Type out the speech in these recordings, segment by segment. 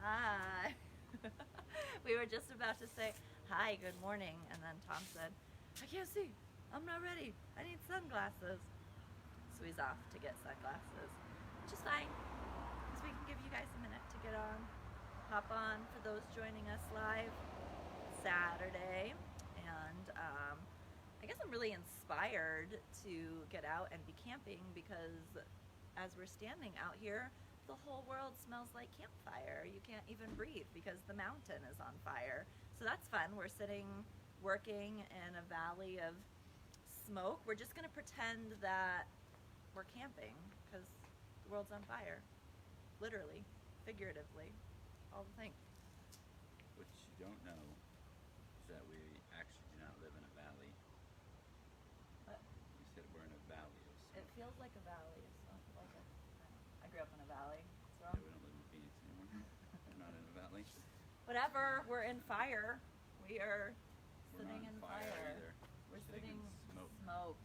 Hi. We were just about to say, hi, good morning, and then Tom said, I can't see. I'm not ready. I need sunglasses. So he's off to get sunglasses, which is fine, because we can give you guys a minute to get on, hop on for those joining us live Saturday. And I guess I'm really inspired to get out and be camping because as we're standing out here, the whole world smells like campfire. You can't even breathe because the mountain is on fire. So that's fun. We're sitting, working in a valley of smoke. We're just gonna pretend that we're camping because the world's on fire. Literally, figuratively, all the things. What you don't know is that we actually do not live in a valley. What? You said we're in a valley of smoke. It feels like a valley. It's not like a, I grew up in a valley. What's Yeah, wrong? we don't live in Phoenix anymore. We're not in a valley. Whatever, we're in fire. We are We're sitting not in fire fire. either. We're Sitting sitting in smoke. smoke.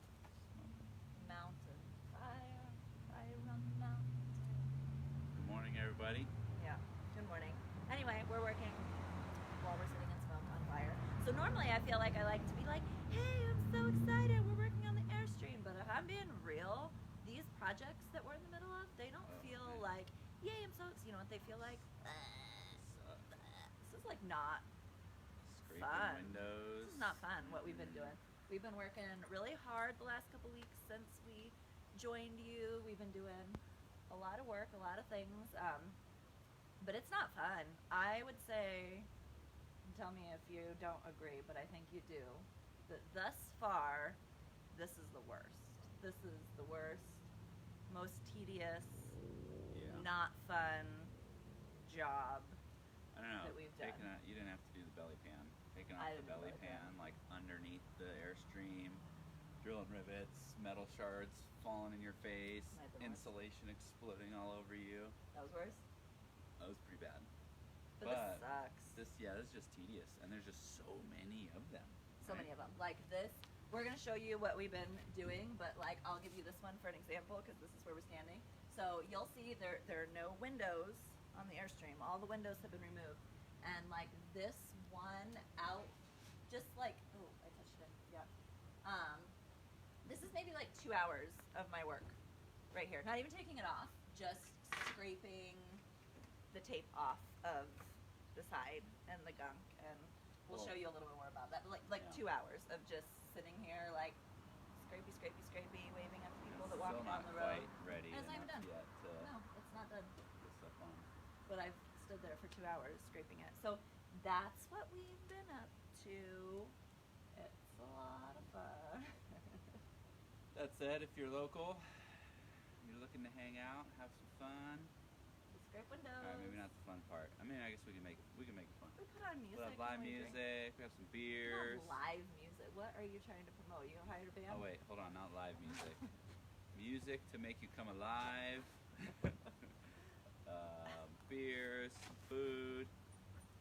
Mountain. Fire. Fire on the mountain. Good morning, everybody. Yeah. Good morning. Anyway, we're working while we're sitting in smoke on fire. So normally I feel like I like to be like, hey, I'm so excited. We're working on the Airstream. But if I'm being real, these projects that we're in the middle of, they don't feel man. like, yay, I'm so excited. You know what they feel like? This is like not Scraping fun. windows. This is not fun, what we've been doing. We've been working really hard the last couple weeks since we joined you. We've been doing a lot of work, a lot of things, but it's not fun. I would say, tell me if you don't agree, but I think you do, that thus far, this is the worst. This is the worst, most tedious, Yeah. not fun job I don't know. that we've done. You didn't have to do the belly pan. Taking I off the didn't do belly belly pan, pan. like underneath the Airstream, drilling rivets, metal shards falling in your face, Might have been worse. insulation exploding all over you. That was worse. That was pretty bad. But this sucks. This is just tedious, and there's just so many of them. So many of them. Like this, we're gonna show you what we've been doing, but like I'll give you this one for an example because this is where we're standing. So you'll see there are no windows on the Airstream. All the windows have been removed. And like this one out, just like, oh, I touched it, yeah. This is maybe like 2 hours of my work right here. Not even taking it off, just scraping the tape off of the side and the gunk, and we'll show you a little bit more about that. But like Yeah. 2 hours of just sitting here, like scrapey, scrapey, scrapey, waving at the people that walk Still down not the road. quite ready And it's not even enough done. yet to No, it's not done. put stuff on. But I've stood there for 2 hours scraping it. So that's what we've been up to. It's a lot of fun. That said, if you're local, you're looking to hang out, have some fun. Scrape windows. All right, maybe not the fun part. I mean, I guess we can make it fun. We put on music. We'll have live when we drink. music. We have some Not beers. live music. What are you trying to promote? You hired a band? Oh wait, hold on, not live music. Music to make you come alive. Beers, some food.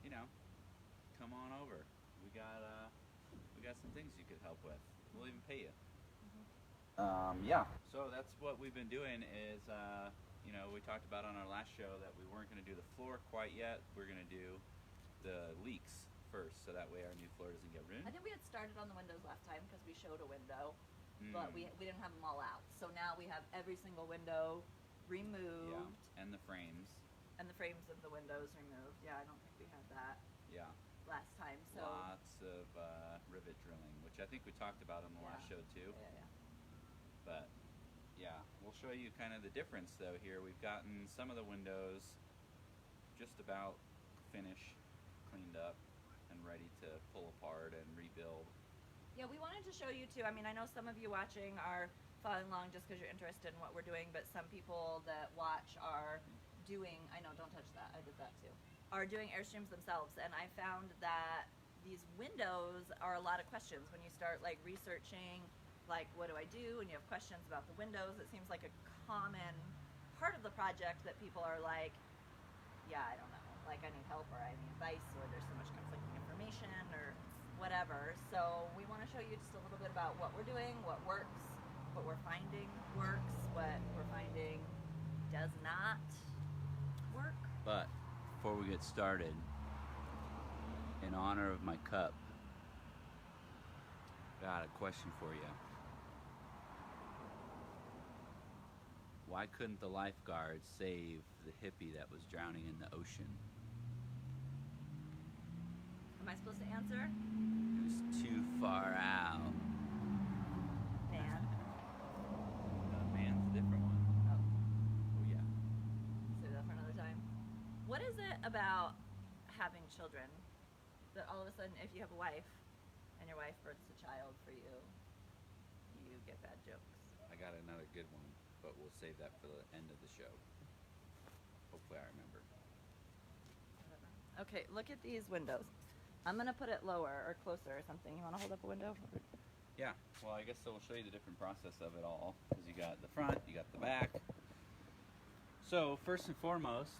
You know, come on over. We got some things you could help with. We'll even pay you. Yeah. So that's what we've been doing. Is you know, we talked about on our last show that we weren't going to do the floor quite yet. We're going to do the leaks first, so that way our new floor doesn't get ruined. I think we had started on the windows last time because we showed a window, but we didn't have them all out. So now we have every single window removed. Yeah, and the frames. And the frames of the windows removed. Yeah, I don't think we had that Yeah. last time. So Lots of rivet drilling, which I think we talked about on the last show too. Yeah. But yeah, we'll show you kind of the difference though here. We've gotten some of the windows just about finished, cleaned up, and ready to pull apart and rebuild. Yeah, we wanted to show you too. I mean, I know some of you watching are following along just because you're interested in what we're doing, but some people that watch are doing, I know, don't touch that, I did that too, are doing Airstreams themselves. And I found that these windows are a lot of questions when you start like researching, like what do I do, and you have questions about the windows. It seems like a common part of the project that people are like, yeah, I don't know, like I need help or I need advice or there's so much conflicting information or whatever. So we want to show you just a little bit about what we're doing, what works, what we're finding works, what we're finding does not work. But before we get get started, in honor of my cup, got a question for you. Why couldn't the lifeguards save the hippie that was drowning in the ocean? Am I supposed to answer? It was too far out. Man. Man's a different one. Oh, Oh yeah. save that for another time. What is it about having children that all of a sudden, if you have a wife and your wife births a child for you, you get bad jokes? I got another good one, but we'll save that for the end of the show. Hopefully I remember. Okay, look at these windows. I'm gonna put it lower or closer or something. You wanna hold up a window? Yeah, well, I guess so. We'll show you the different process of it all, because you got the front, you got the back. So first and foremost,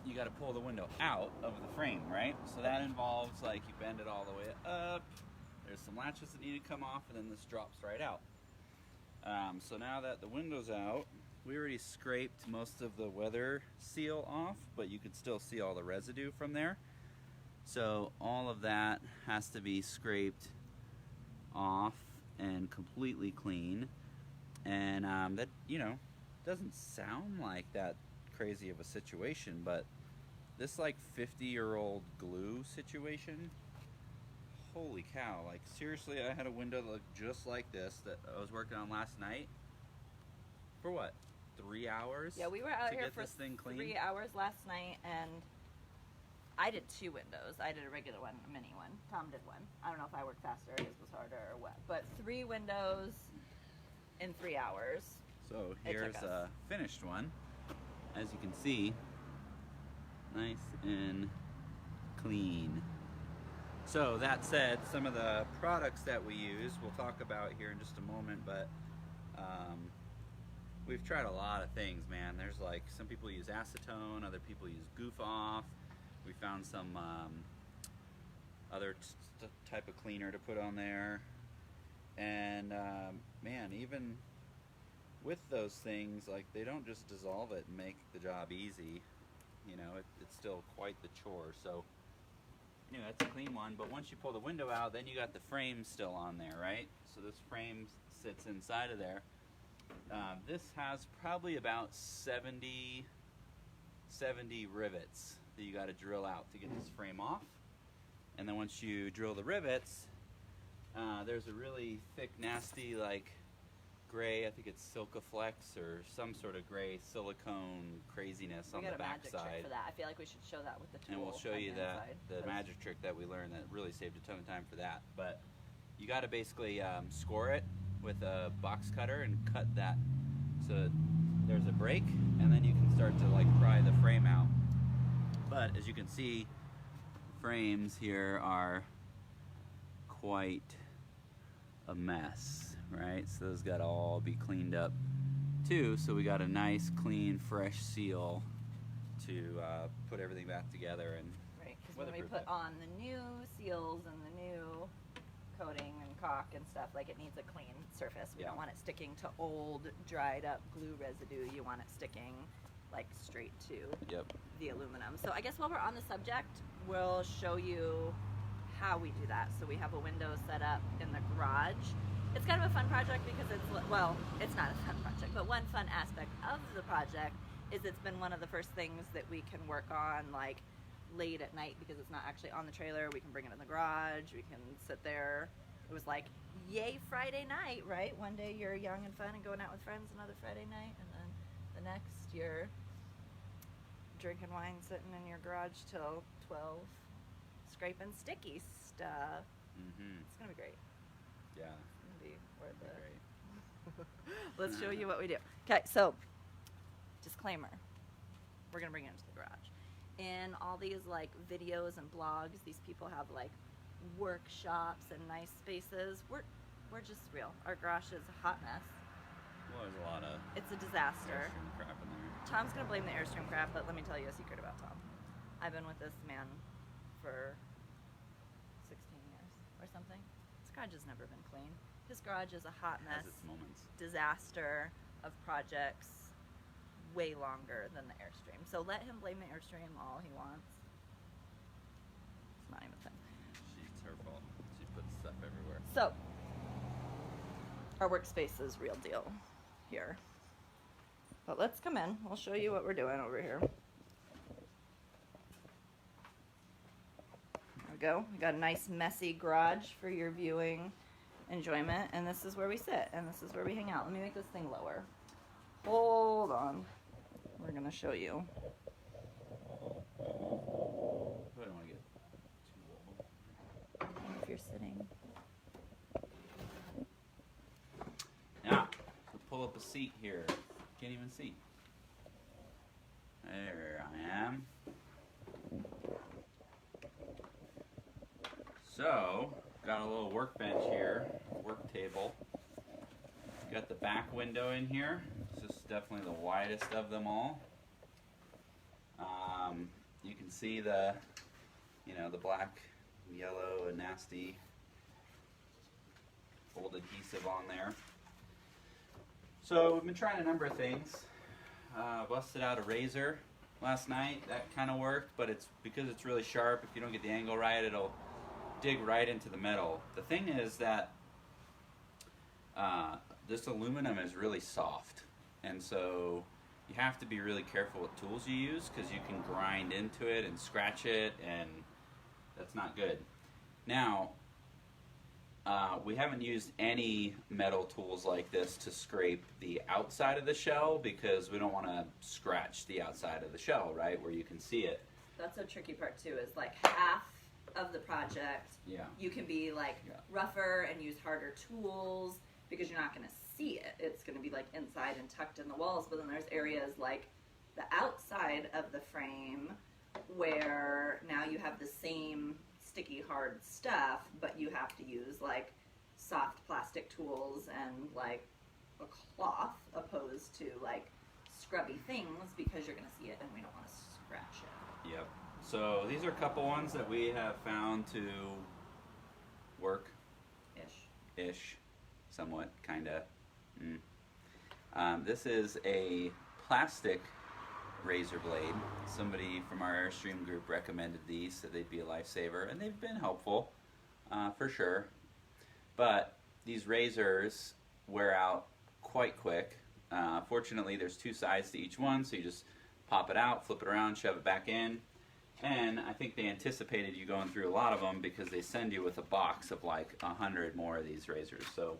you got to pull the window out of the frame, right? So that involves, like, you bend it all the way up. There's some latches that need to come off, and then this drops right out. So now that the window's out, we already scraped most of the weather seal off, but you can still see all the residue from there. So all of that has to be scraped off and completely clean. And that, you know, doesn't sound like that crazy of a situation, but this like 50-year-old glue situation, holy cow, like seriously, I had a window that looked just like this that I was working on last night for what, 3 hours? Yeah, we were out to here get for this thing clean? 3 hours last night, and I did 2 windows. I did a regular one, a mini one. Tom did one. I don't know if I worked faster, his was harder, or what. But 3 windows in 3 hours. So It took here's us. a finished one. As you can see, nice and clean. So that said, some of the products that we use, we'll talk about here in just a moment, but we've tried a lot of things, man. There's like, some people use acetone, other people use goof off. We found some other type of cleaner to put on there. And man, even with those things, like, they don't just dissolve it and make the job easy. You know, it's still quite the chore. So anyway, that's a clean one. But once you pull the window out, then you got the frame still on there, right? So this frame sits inside of there. This has probably about 70 rivets that you got to drill out to get this frame off. And then once you drill the rivets, there's a really thick, nasty, like, gray, I think it's Silkaflex or some sort of gray silicone craziness on the back We got a magic side. trick for that. I feel like we should show that with the tool. And we'll show on you the that, inside. the magic trick that we learned that really saved a ton of time for that. But you got to basically score it with a box cutter and cut that so there's a break, and then you can start to like pry the frame out. But as you can see, frames here are quite a mess, right? So those got to all be cleaned up too. So we got a nice, clean, fresh seal to put everything back together. And Right, because when we weatherproof put it. on the new seals and the new coating and caulk and stuff, like, it needs a clean surface. We Yeah. don't want it sticking to old, dried up glue residue. You want it sticking like straight to Yep. the aluminum. So I guess while we're on the subject, we'll show you how we do that. So we have a window set up in the garage. It's kind of a fun project because it's, well, it's not a fun project, but one fun aspect of the project is it's been one of the first things that we can work on, like, late at night, because it's not actually on the trailer. We can bring it in the garage, we can sit there. It was like, yay, Friday night, right? One day you're young and fun and going out with friends, another Friday night, and then the next you're drinking wine, sitting in your garage till 12, scraping sticky stuff. Mm-hmm. It's gonna be great. Yeah. It's gonna be worth it. Great. Let's show you what we do. Okay, so disclaimer, we're gonna bring it into the garage. In all these like videos and blogs, these people have like workshops and nice spaces. We're just real. Our garage is a hot mess. Well, there's a lot of It's a disaster. Airstream crap in there. Tom's gonna blame the Airstream crap, but let me tell you a secret about Tom. I've been with this man for 16 years or something. His garage has never been clean. His garage is a hot Has mess, its moments. disaster of projects, way longer than the Airstream. So let him blame the Airstream all he wants. It's not even a thing. It's her fault. She puts stuff everywhere. So, our workspace is real deal here. But let's come in. We'll show you what we're doing over here. There we go. We got a nice messy garage for your viewing enjoyment. And this is where we sit. And this is where we hang out. Let me make this thing lower. Hold on. We're going to show you. I don't want to get too low. If you're sitting. Now, we'll pull up a seat here. Can't even see. There I am. So, got a little workbench here, work table. Got the back window in here. This is definitely the widest of them all. You can see the, the black, yellow, and nasty old adhesive on there. So we've been trying a number of things. Busted out a razor last night. That kind of worked, but it's because it's really sharp. If you don't get the angle right, it'll dig right into the metal. The thing is that this aluminum is really soft, and so you have to be really careful with tools you use because you can grind into it and scratch it, and that's not good. Now, we haven't used any metal tools like this to scrape the outside of the shell because we don't want to scratch the outside of the shell, right, where you can see it. That's the tricky part too, is like half of the project, you can be like rougher and use harder tools because you're not going to see it. It's going to be like inside and tucked in the walls, but then there's areas like the outside of the frame where now you have the same sticky hard stuff, but you have to use like soft plastic tools and like a cloth opposed to like scrubby things because you're going to see it and we don't want to scratch it. Yep. So these are a couple ones that we have found to work. Ish. Somewhat, kinda. This is a plastic razor blade. Somebody from our Airstream group recommended these, said they'd be a lifesaver, and they've been helpful, for sure. But these razors wear out quite quick. Fortunately, there's two sides to each one, so you just pop it out, flip it around, shove it back in. And I think they anticipated you going through a lot of them because they send you with a box of like 100 more of these razors. So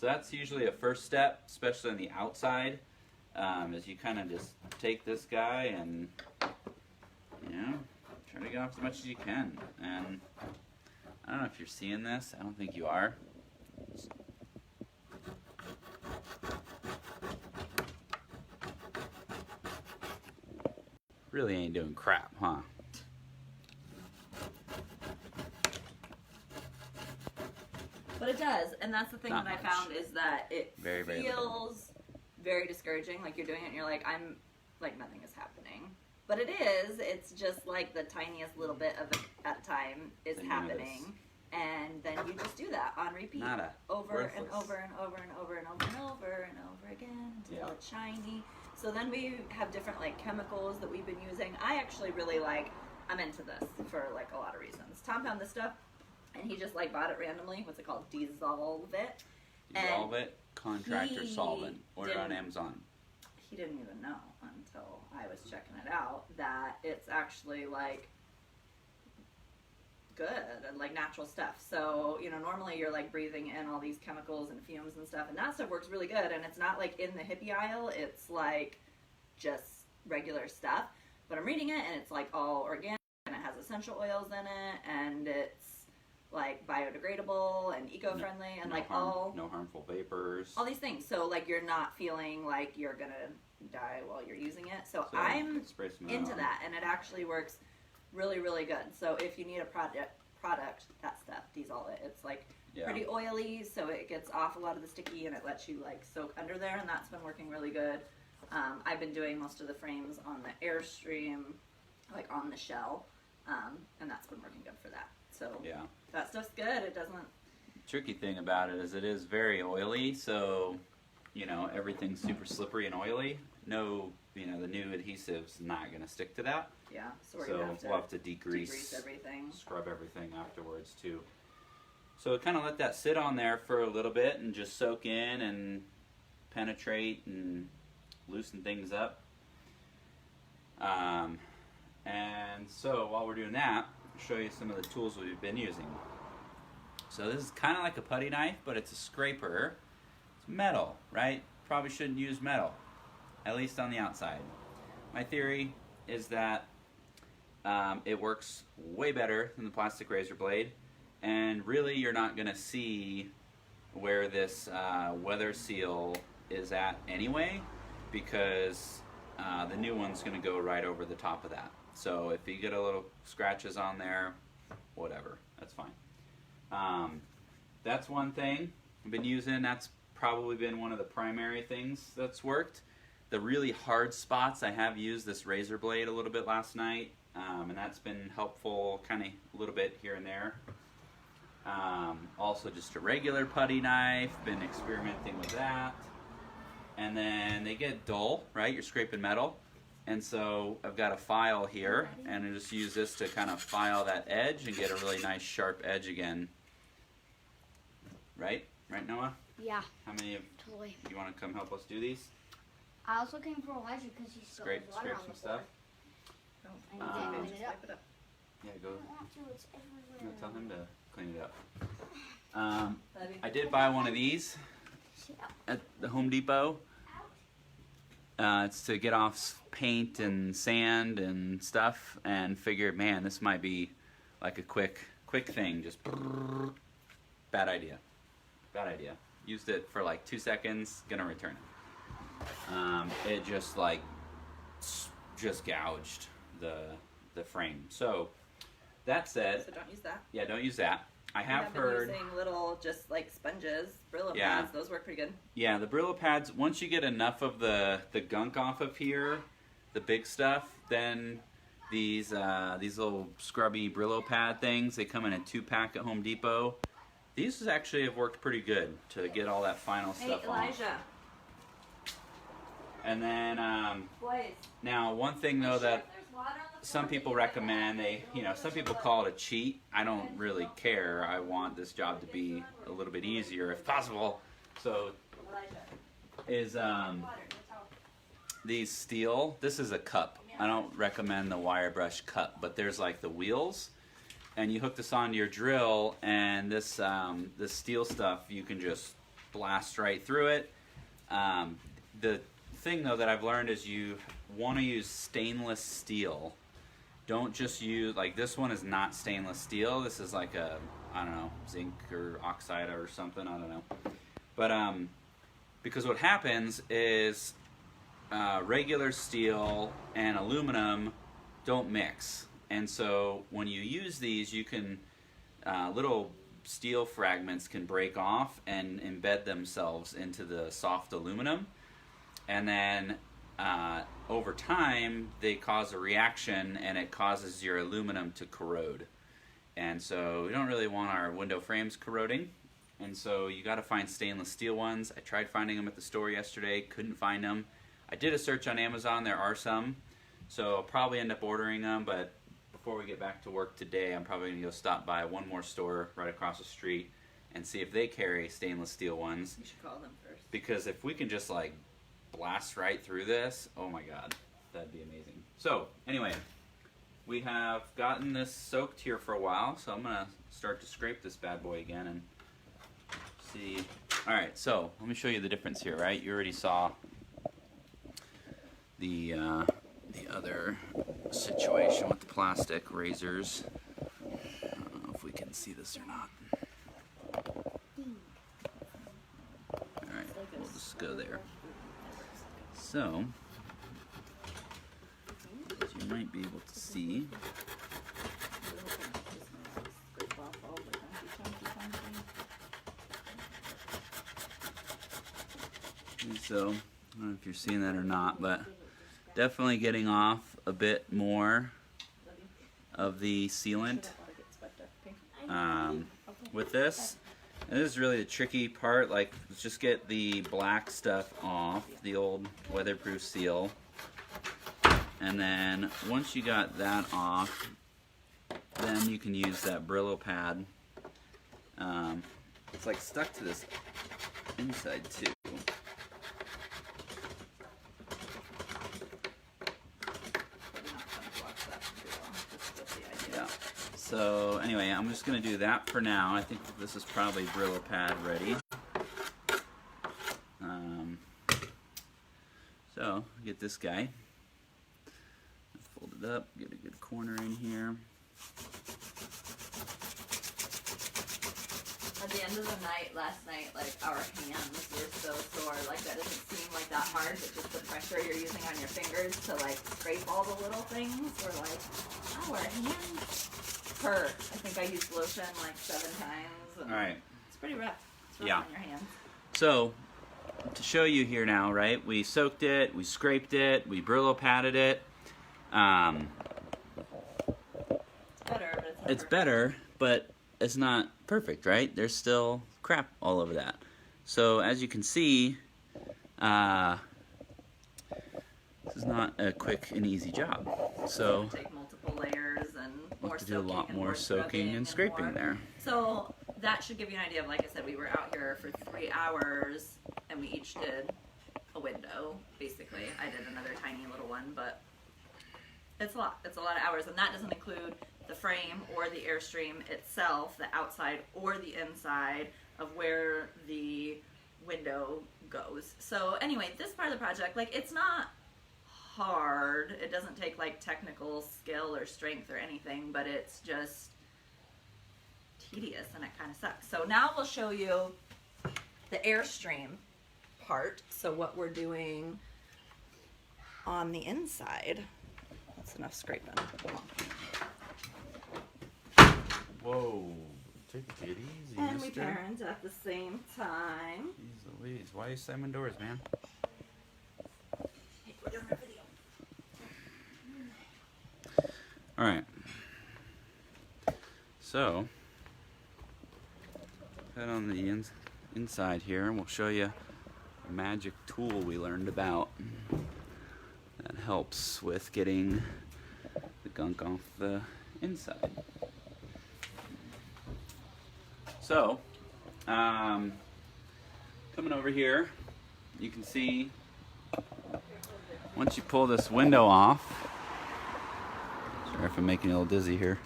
that's usually a first step, especially on the outside, is you kind of just take this guy and, try to get off as much as you can. And I don't know if you're seeing this. I don't think you are. Really ain't doing crap, huh? But it does, and that's the thing Not that I much. found is that it Very feels very discouraging. Like you're doing it and you're like, I'm like nothing is happening. But it is. It's just like the tiniest little bit of it at a time is Then happening. And then you just do that on repeat. Nada. Over and Worthless. over and over and over and over and over and over again until it's shiny. So then we have different like chemicals that we've been using. I actually really like, I'm into this for like a lot of reasons. Tom found this stuff and he just like bought it randomly. What's it called? Dissolve It. Dissolve It Contractor he Solvent. Order it on didn't- Amazon. He didn't even know until I was checking it out that it's actually like good and like natural stuff. So, normally you're like breathing in all these chemicals and fumes and stuff, and that stuff works really good. And it's not like in the hippie aisle, it's like just regular stuff. But I'm reading it and it's like all organic and it has essential oils in it and it's like biodegradable and eco-friendly and no harmful vapors. all these things. So like you're not feeling like you're gonna die while you're using it. So I'm spray some into on. that, and it actually works really, really good. So if you need a product, that stuff, Dissolve It. It's like pretty oily, so it gets off a lot of the sticky, and it lets you like soak under there, and that's been working really good. I've been doing most of the frames on the Airstream, like on the shell, and that's been working good for that. So that stuff's good. It doesn't. Tricky thing about it is very oily, so everything's super slippery and oily. no, you know, the new adhesive's not going to stick to that. Yeah, so we're So gonna have to we'll have to degrease everything. scrub everything afterwards too. So kind of let that sit on there for a little bit and just soak in and penetrate and loosen things up. And so while we're doing that, I'll show you some of the tools we've been using. So this is kind of like a putty knife, but it's a scraper. It's metal, right? Probably shouldn't use metal, at least on the outside. My theory is that it works way better than the plastic razor blade, and really you're not going to see where this weather seal is at anyway, because the new one's going to go right over the top of that. So if you get a little scratches on there, whatever, that's fine. That's one thing I've been using. That's probably been one of the primary things that's worked. The really hard spots, I have used this razor blade a little bit last night, and that's been helpful, kind of a little bit here and there. Also just a regular putty knife, been experimenting with that. And then they get dull, right? You're scraping metal. And so I've got a file here, and I just use this to kind of file that edge and get a really nice sharp edge again. Right? Right, Noah? Yeah. How many of Totally. you want to come help us do these? I was looking for Elijah because he spilled Scrape water on some the stuff. floor. I need to clean it up. Yeah, go. I don't want to. It's everywhere. Tell him to clean it up. I did buy one of these at the Home Depot. It's to get off paint and sand and stuff, and figured, man, this might be like a quick thing. Just bad idea. Bad idea. Used it for like 2 seconds. Gonna return it. It just gouged the frame. So that said, So don't use that. yeah, don't use that. I have been heard. using little, just like sponges, Brillo Yeah. pads. Those work pretty good. Yeah, the Brillo pads, once you get enough of the gunk off of here, the big stuff, then these little scrubby Brillo pad things, they come in a 2-pack at Home Depot. These actually have worked pretty good to get all that final stuff off. And then, Boys. now one thing though that some people recommend, some people call it a cheat. I don't really care. I want this job to be a little bit easier if possible. So is these steel, this is a cup. I don't recommend the wire brush cup, but there's like the wheels, and you hook this onto your drill, and this this steel stuff, you can just blast right through it. The thing though that I've learned is you want to use stainless steel. Don't just use, like, this one is not stainless steel. This is like a, I don't know, zinc or oxide or something, I don't know. But because what happens is regular steel and aluminum don't mix. And so when you use these, you can, little steel fragments can break off and embed themselves into the soft aluminum. And then over time, they cause a reaction, and it causes your aluminum to corrode. And so we don't really want our window frames corroding. And so you got to find stainless steel ones. I tried finding them at the store yesterday, couldn't find them. I did a search on Amazon, there are some. So I'll probably end up ordering them, but before we get back to work today, I'm probably going to go stop by one more store right across the street and see if they carry stainless steel ones. You should call them first. Because if we can just like blast right through this, oh my god, that'd be amazing. So anyway, we have gotten this soaked here for a while, so I'm gonna start to scrape this bad boy again and see. Alright, so let me show you the difference here, right? You already saw the other situation with the plastic razors. I don't know if we can see this or not. Alright, we'll just go there. So, as you might be able to see, so I don't know if you're seeing that or not, but definitely getting off a bit more of the sealant with this. And this is really the tricky part. Like, let's just get the black stuff off, the old weatherproof seal. And then once you got that off, then you can use that Brillo pad. It's like stuck to this inside too. Yeah. So anyway, I'm just gonna do that for now. I think this is probably Brillo pad ready. So get this guy. Fold it up, get a good corner in here. At the end of the night, last night, like our hands were so sore. Like that doesn't seem like that hard, but just the pressure you're using on your fingers to like scrape all the little things. We're like, oh, our hands hurt. I think I used lotion like 7 times. And all right. It's pretty rough. It's rough Yeah. on your hands. So to show you here now, right? We soaked it, we scraped it, we Brillo padded it. It's better, but it's not perfect, right? There's still crap all over that. So as you can see, this is not a quick and easy job. So take multiple layers and more do a lot soaking, more soaking and scraping there. So that should give you an idea of, like I said, we were out here for 3 hours and we each did a window, basically. I did another tiny little one, but it's a lot. It's a lot of hours, and that doesn't include the frame or the Airstream itself, the outside or the inside of where the window goes. So anyway, this part of the project, like, it's not hard. It doesn't take like technical skill or strength or anything, but it's just tedious and it kind of sucks. So now we'll show you the Airstream part. So what we're doing on the inside. That's enough scraping. Come on. Whoa, take it easy, And we mister. parent at the same time. Jeez Louise, why are you slamming doors, man? Hey, we're doing a video. All right. So, head on the inside here, and we'll show you a magic tool we learned about that helps with getting the gunk off the inside. So, coming over here, you can see once you pull this window off, sorry if I'm making you a little dizzy here,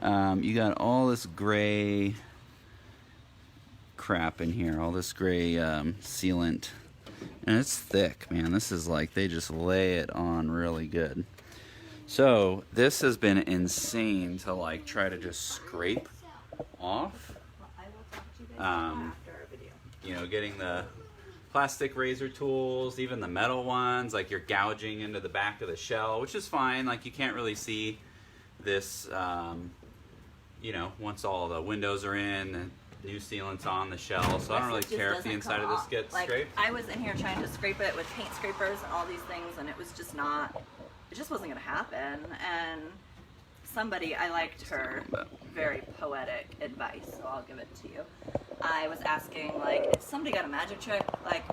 you got all this gray crap in here, all this gray sealant, and it's thick, man. This is like, they just lay it on really good. So this has been insane to like try to just scrape off. I will talk to you guys after our video. You know, getting the plastic razor tools, even the metal ones, like you're gouging into the back of the shell, which is fine. Like you can't really see this, you know, once all the windows are in, and new sealant's on the shell, so I don't really care if the inside of this gets scraped. I was in here trying to scrape it with paint scrapers and all these things, and it was just not, it just wasn't going to happen. And somebody, I liked her very poetic advice, so I'll give it to you. I was asking, like, if somebody got a magic trick, like,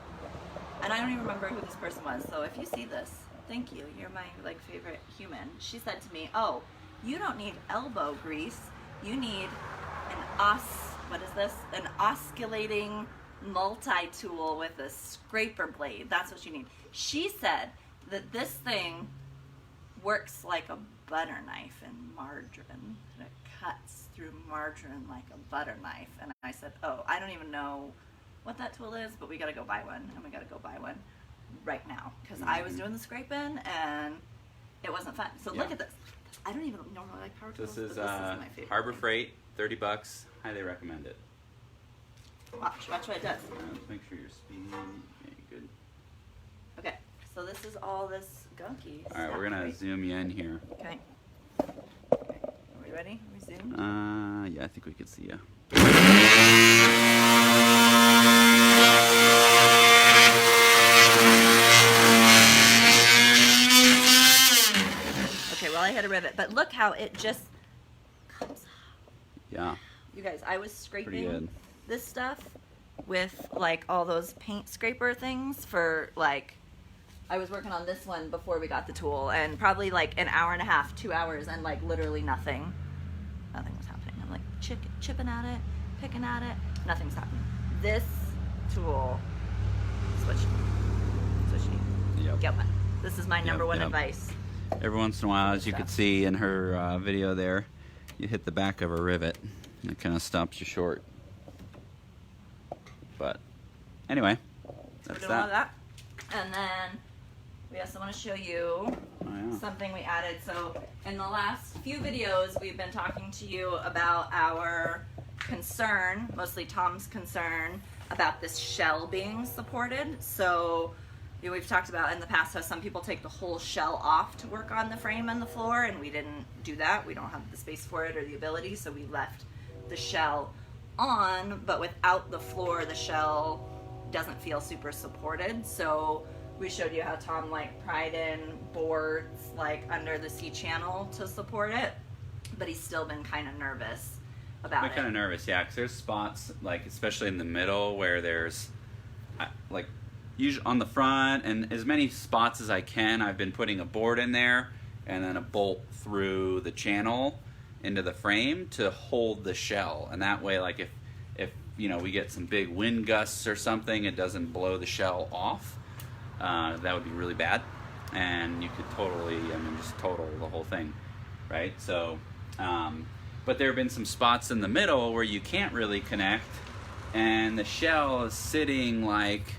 and I don't even remember who this person was, so if you see this, thank you, you're my, like, favorite human. She said to me, oh, you don't need elbow grease, you need what is this? An oscillating multi-tool with a scraper blade. That's what you need. She said that this thing works like a butter knife in margarine. It cuts through margarine like a butter knife. And I said, oh, I don't even know what that tool is, but we gotta go buy one, and we gotta go buy one right now. Because I was doing the scraping and it wasn't fun. So look at this. I don't even normally like power tools, This is but this is my favorite. Harbor Freight, $30. Highly recommend it. Watch what it does. Make sure you're speeding. Okay, good. Okay, so this is all this gunky All right, we're gonna zoom you in here. Okay. Are we ready? Are we zoomed? Yeah, I think we could see you. Okay, well, I hit a rivet, but look how it just comes off. Yeah, You guys, I was pretty scraping good. this stuff with like all those paint scraper things for like, I was working on this one before we got the tool, and probably like an hour and a half, 2 hours, and like literally nothing was happening. I'm like chipping at it, picking at it, nothing's happening. This tool is what you need. Yep. Get one. This is my number one yep. advice. Every once in a while, as you could see in her video there, you hit the back of a rivet and it kind of stops you short. But anyway, that's We're doing all that. And then we also want to show you something we added. So in the last few videos, we've been talking to you about our concern, mostly Tom's concern, about this shell being supported. So we've talked about in the past how some people take the whole shell off to work on the frame and the floor, and we didn't do that. We don't have the space for it or the ability, so we left the shell on, but without the floor, the shell doesn't feel super supported. So we showed you how Tom like pried in boards like under the C channel to support it, but he's still been kind of nervous about it. kind of nervous, yeah, because there's spots, like especially in the middle, where there's like usually on the front, and as many spots as I can, I've been putting a board in there and then a bolt through the channel into the frame to hold the shell, and that way, like if you know, we get some big wind gusts or something, it doesn't blow the shell off. That would be really bad, and you could totally, just total the whole thing, right? So but there have been some spots in the middle where you can't really connect, and the shell is sitting like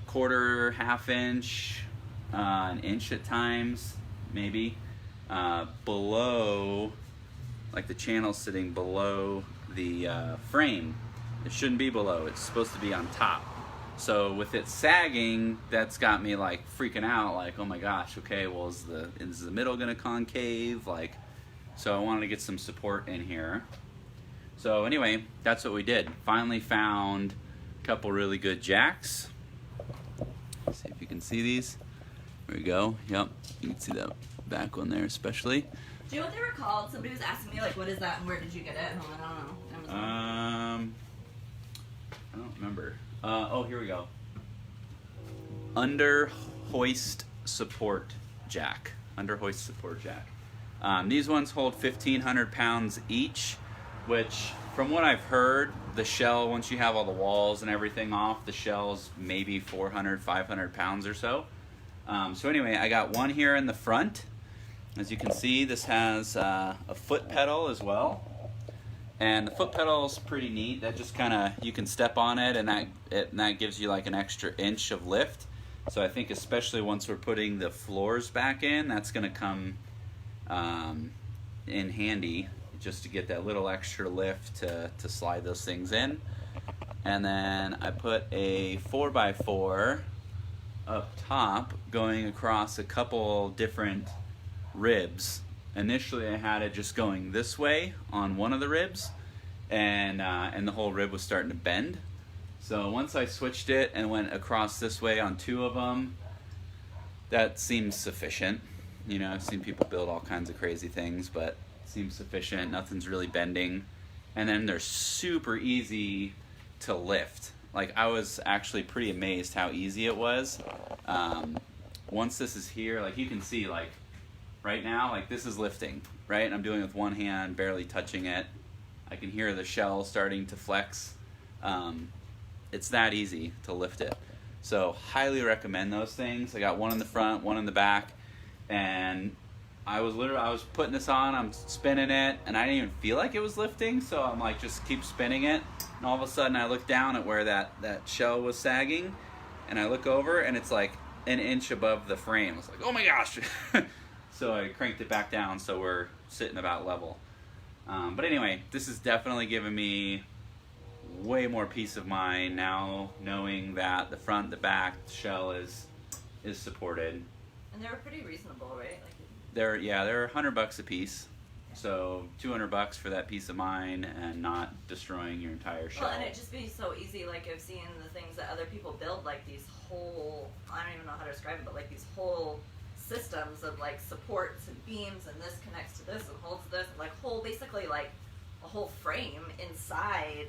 quarter, half inch, an inch at times, maybe, below, like the channel's sitting below the frame. It shouldn't be below, it's supposed to be on top. So with it sagging, that's got me like freaking out, like, oh my gosh, okay, well, is the middle gonna concave? Like, so I wanted to get some support in here. So anyway, that's what we did. Finally found a couple really good jacks. Let's see if you can see these. There we go. Yep, you can see that back one there especially. Do you know what they were called? Somebody was asking me like, what is that and where did you get it? And I'm like, I don't know. I don't remember. Oh, here we go. Under hoist support jack. Under hoist support jack. These ones hold 1,500 pounds each, which, from what I've heard, the shell, once you have all the walls and everything off, the shell's maybe 400, 500 pounds or so. So anyway, I got one here in the front. As you can see, this has a foot pedal as well. And the foot pedal is pretty neat. That just kind of, you can step on it, and that gives you like an extra inch of lift. So I think especially once we're putting the floors back in, that's going to come in handy, just to get that little extra lift to slide those things in. And then I put a 4x4 up top going across a couple different ribs. Initially I had it just going this way on one of the ribs, and the whole rib was starting to bend. So once I switched it and went across this way on two of them, that seems sufficient. You know, I've seen people build all kinds of crazy things, but it seems sufficient. Nothing's really bending. And then they're super easy to lift. Like, I was actually pretty amazed how easy it was. Once this is here, like you can see, like right now, like this is lifting, right? And I'm doing it with one hand, barely touching it. I can hear the shell starting to flex. It's that easy to lift it. So highly recommend those things. I got one in the front, one in the back, and I was putting this on, I'm spinning it, and I didn't even feel like it was lifting, so I'm like, just keep spinning it, and all of a sudden I look down at where that shell was sagging, and I look over, and it's like an inch above the frame. I was like, oh my gosh! So I cranked it back down, so we're sitting about level. But anyway, this has definitely given me way more peace of mind now, knowing that the front, the back, the shell is supported. And they were pretty reasonable, right? Like, They're $100 a piece, so $200 for that peace of mind and not destroying your entire shell. well, and it just be so easy, like I've seen the things that other people build, like these whole, I don't even know how to describe it, but like these whole systems of like supports and beams, and this connects to this and holds this, like basically like a whole frame inside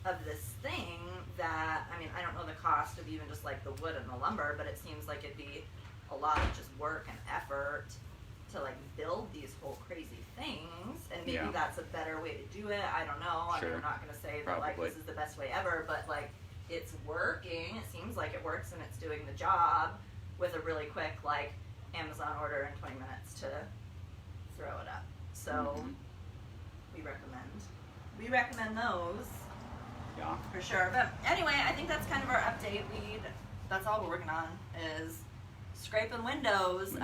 of this thing that, I mean, I don't know the cost of even just like the wood and the lumber, but it seems like it'd be a lot of just work and effort to like build these whole crazy things, and maybe that's a better way to do it. I don't know. I mean, I'm not gonna say that like this is the best way ever, but like it's working. It seems like it works, and it's doing the job with a really quick like Amazon order in 20 minutes to throw it up. So we recommend those. Yeah. For sure. But anyway, I think that's kind of our update. That's all we're working on is scraping windows.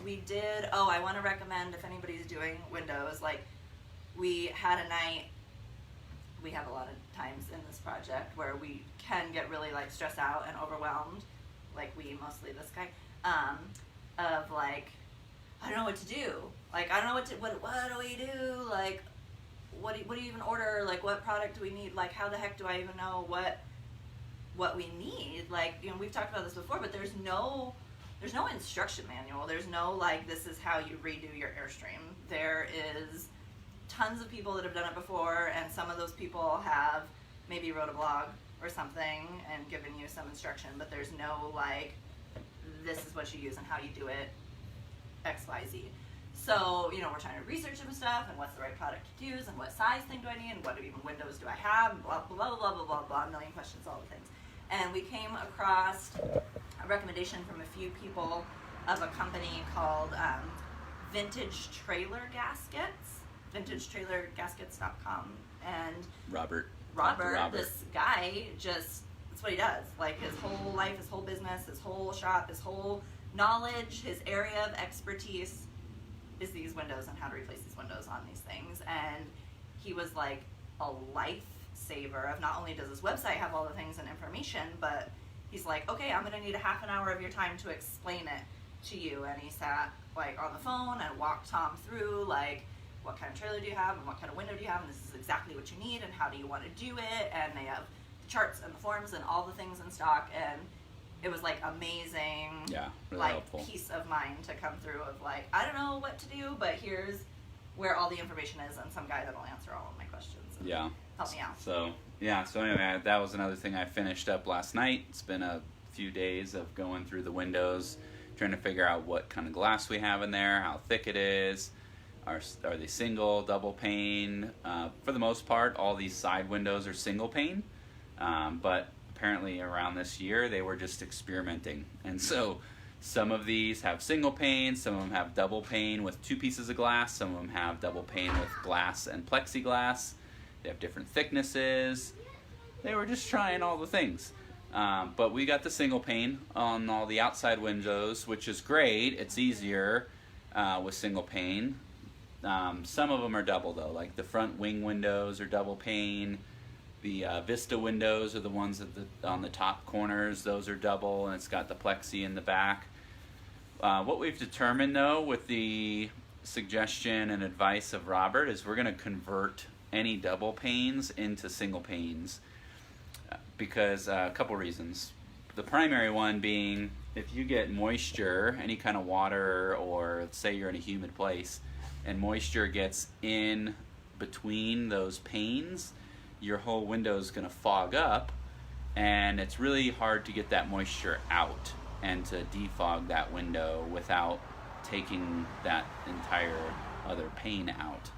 We did, I want to recommend if anybody's doing windows, like we had a night, we have a lot of times in this project where we can get really like stressed out and overwhelmed, like mostly this guy, of like, I don't know what to do. Like, I don't know what do we do? Like, what do you even order? Like, what product do we need? Like, how the heck do I even know what we need? Like, you know, we've talked about this before, but there's no instruction manual. There's no, like, this is how you redo your Airstream. There is tons of people that have done it before, and some of those people have maybe wrote a blog or something and given you some instruction, but there's no, like, this is what you use and how you do it, X, Y, Z. So, you know, we're trying to research some stuff and what's the right product to use and what size thing do I need and what even windows do I have and blah, blah, blah, blah, blah, blah, blah, a million questions, all the things. And we came across a recommendation from a few people of a company called Vintage Trailer Gaskets, vintagetrailergaskets.com. And Robert, this guy just, that's what he does. Like his whole life, his whole business, his whole shop, his whole knowledge, his area of expertise is these windows and how to replace these windows on these things. And he was like a lifesaver of not only does his website have all the things and information, but he's like, okay, I'm gonna need a half an hour of your time to explain it to you. And he sat like on the phone and walked Tom through like, what kind of trailer do you have and what kind of window do you have, and this is exactly what you need and how do you want to do it, and they have the charts and the forms and all the things in stock. And it was like amazing, really like helpful. Peace of mind to come through of like, I don't know what to do, but here's where all the information is and some guy that'll answer all of my questions and help me out. So anyway, that was another thing I finished up last night. It's been a few days of going through the windows, trying to figure out what kind of glass we have in there, how thick it is, are they single, double pane. For the most part, all these side windows are single pane, but apparently around this year they were just experimenting, and so some of these have single pane, some of them have double pane with 2 pieces of glass, some of them have double pane with glass and plexiglass. They have different thicknesses. They were just trying all the things, but we got the single pane on all the outside windows, which is great. It's easier with single pane. Some of them are double though, like the front wing windows are double pane. The Vista windows are the ones on the top corners. Those are double, and it's got the plexi in the back. What we've determined, though, with the suggestion and advice of Robert, is we're going to convert any double panes into single panes because a couple reasons. The primary one being if you get moisture, any kind of water, or let's say you're in a humid place, and moisture gets in between those panes, your whole window is going to fog up, and it's really hard to get that moisture out and to defog that window without taking that entire other pane out.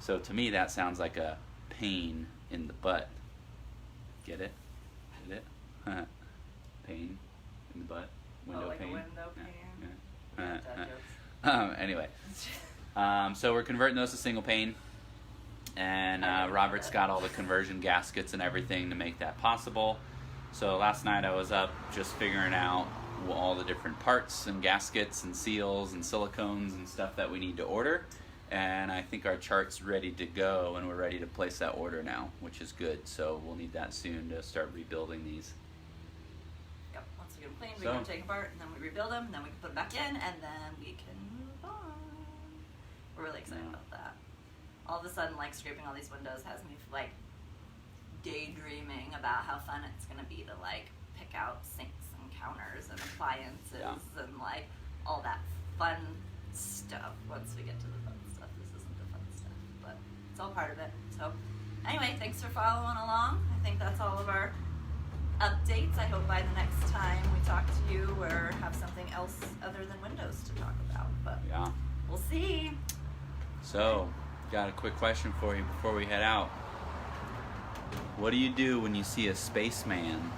So to me that sounds like a pain in the butt. Get it? Get it? Pain in the butt. Window like pane. A window pane. Anyway, so we're converting those to single pane. And Robert's got all the conversion gaskets and everything to make that possible. So last night I was up just figuring out all the different parts and gaskets and seals and silicones and stuff that we need to order. And I think our chart's ready to go, and we're ready to place that order now, which is good. So we'll need that soon to start rebuilding these. Yep, once we get them cleaned, we can take them apart, and then we rebuild them, and then we can put them back in, and then we can move on. We're really excited about that. All of a sudden, like, scraping all these windows has me, like, daydreaming about how fun it's going to be to, like, pick out sinks and counters and appliances and, like, all that fun stuff once we get to the fun stuff. This isn't the fun stuff, but it's all part of it. So Anyway, thanks for following along. I think that's all of our updates. I hope by the next time we talk to you or have something else other than Windows to talk about. But Yeah. we'll see. So, got a quick question for you before we head out. What do you do when you see a spaceman?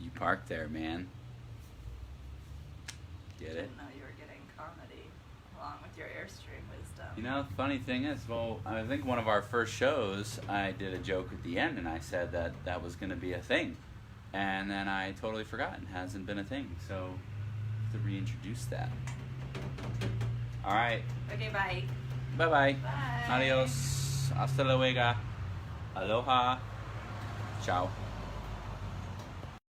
You park there, man. Get it? Didn't know you were getting comedy along with your Airstream wisdom. You know, the funny thing is, well, I think one of our first shows, I did a joke at the end, and I said that that was going to be a thing. And then I totally forgot, and hasn't been a thing. So, to reintroduce that. All right. Okay, bye. Bye-bye. Bye. Adios. Hasta luego. Aloha. Ciao.